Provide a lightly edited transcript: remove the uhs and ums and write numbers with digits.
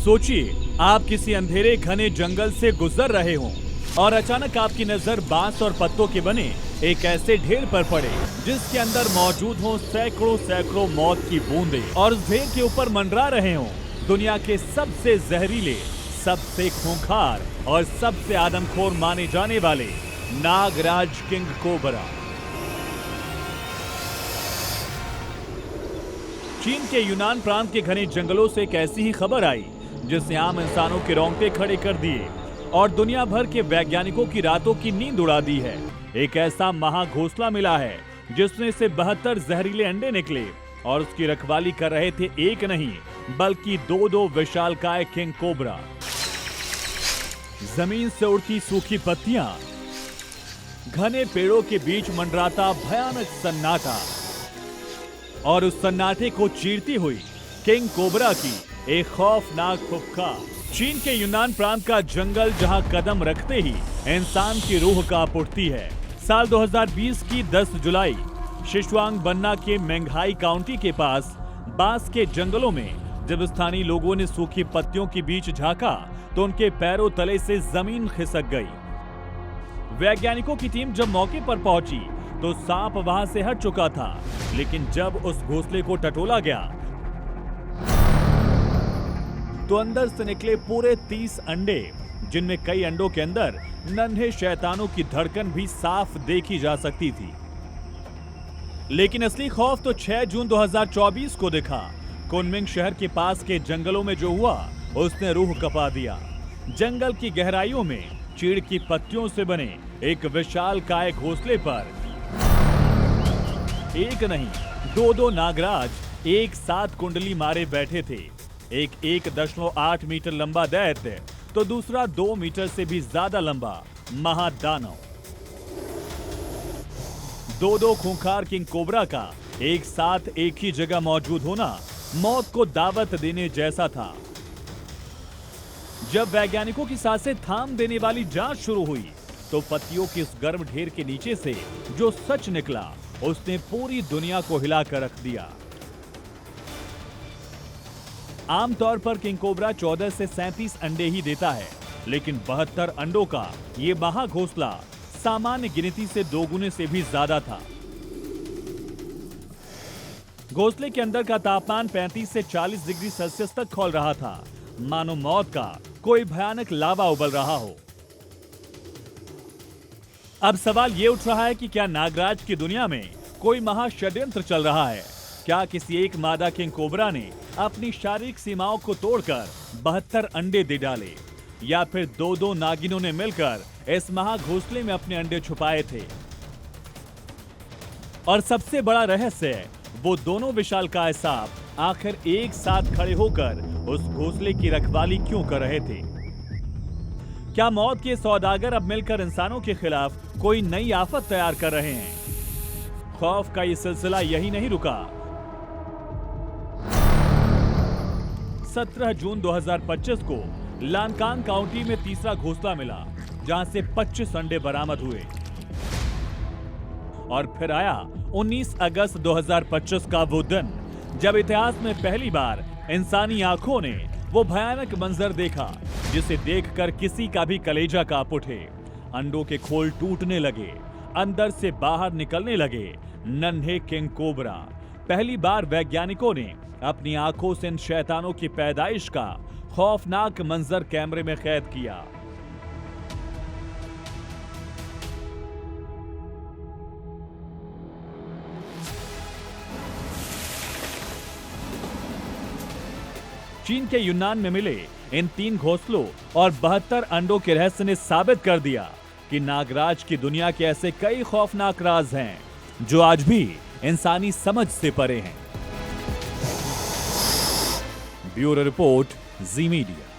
सोचिए, आप किसी अंधेरे घने जंगल से गुजर रहे हों और अचानक आपकी नजर बांस और पत्तों के बने एक ऐसे ढेर पर पड़े जिसके अंदर मौजूद हों सैकड़ों सैकड़ों मौत की बूंदें और उस ढेर के ऊपर मंडरा रहे हों दुनिया के सबसे जहरीले, सबसे खूंखार और सबसे आदमखोर माने जाने वाले नागराज किंग कोबरा। चीन के यूनान प्रांत के घने जंगलों से एक ऐसी ही खबर आई जिसने आम इंसानों के रोंगटे खड़े कर दिए और दुनिया भर के वैज्ञानिकों की रातों की नींद उड़ा दी है। एक ऐसा महाघोंसला मिला है जिसमें से 72 जहरीले अंडे निकले और उसकी रखवाली कर रहे थे एक नहीं बल्कि दो विशालकाय किंग कोबरा। जमीन से उड़ती सूखी पत्तियां, घने पेड़ों के बीच मंडराता भयानक सन्नाटा और उस सन्नाटे को चीरती हुई किंग कोबरा की एक खौफनाक फुफकार। चीन के यूनान प्रांत का जंगल जहां कदम रखते ही इंसान की रूह कांप उठती है। साल 2020 की 10 जुलाई सिचुआन बन्ना के मेंघाई काउंटी के पास बांस के जंगलों में जब स्थानीय लोगों ने सूखी पत्तियों के बीच झांका तो उनके पैरों तले से जमीन खिसक गई। वैज्ञानिकों की टीम जब मौके पर पहुंची तो सांप वहां से हट चुका था, लेकिन जब उस घोंसले को टटोला गया तो अंदर से निकले पूरे 30 अंडे, जिनमें कई अंडों के अंदर नन्हे शैतानों की धड़कन भी साफ देखी जा सकती थी। लेकिन असली खौफ तो 6 जून 2024 को दिखा। कुनमिंग शहर के पास के जंगलों में जो हुआ उसने रूह कपा दिया। जंगल की गहराइयों में चीड़ की पत्तियों से बने एक विशालकाय घोंसले पर एक नहीं दो नागराज एक साथ कुंडली मारे बैठे थे। एक 1.8 मीटर लंबा दैत्य तो दूसरा 2 मीटर से भी ज्यादा लंबा महादानव। दो खूंखार किंग कोबरा का एक साथ एक ही जगह मौजूद होना मौत को दावत देने जैसा था। जब वैज्ञानिकों की सांसें थाम देने वाली जांच शुरू हुई तो पत्तियों के इस गर्म ढेर के नीचे से जो सच निकला उसने पूरी दुनिया को हिलाकर रख दिया। आमतौर पर किंग कोबरा 14 से 37 अंडे ही देता है, लेकिन 72 अंडों का ये महाघोंसला सामान्य गिनती से 2 गुने से भी ज्यादा था। घोंसले के अंदर का तापमान 35 से 40 डिग्री सेल्सियस तक खौल रहा था, मानो मौत का कोई भयानक लावा उबल रहा हो। अब सवाल ये उठ रहा है कि क्या नागराज की दुनिया में कोई महाषड्यंत्र चल रहा है? क्या किसी एक मादा किंग कोबरा ने अपनी शारीरिक सीमाओं को तोड़कर 72 अंडे दे डाले, या फिर दो नागिनों ने मिलकर इस महाघोंसले में अपने अंडे छुपाए थे? और सबसे बड़ा रहस्य, वो दोनों विशालकाय सांप आखिर एक साथ खड़े होकर उस घोंसले की रखवाली क्यों कर रहे थे? क्या मौत के सौदागर अब मिलकर इंसानों के खिलाफ कोई नई आफत तैयार कर रहे हैं? खौफ का ये सिलसिला यही नहीं रुका। 17 जून 2025 को लानकांग काउंटी में तीसरा घोंसला मिला, जहां से 25 अंडे बरामद हुए। और फिर आया 19 अगस्त 2025 का वो दिन जब इतिहास में पहली बार इंसानी आंखों ने वो भयानक मंजर देखा जिसे देखकर किसी का भी कलेजा कांप उठे। अंडों के खोल टूटने लगे, अंदर से बाहर निकलने लगे नन्हे किंग कोबरा। पहली बार वैज्ञानिकों ने अपनी आंखों से इन शैतानों की पैदाइश का खौफनाक मंजर कैमरे में कैद किया। चीन के यूनान में मिले इन 3 घोंसलों और 72 अंडों के रहस्य ने साबित कर दिया कि नागराज की दुनिया के ऐसे कई खौफनाक राज हैं जो आज भी इंसानी समझ से परे हैं। ब्यूरो रिपोर्ट, जी मीडिया।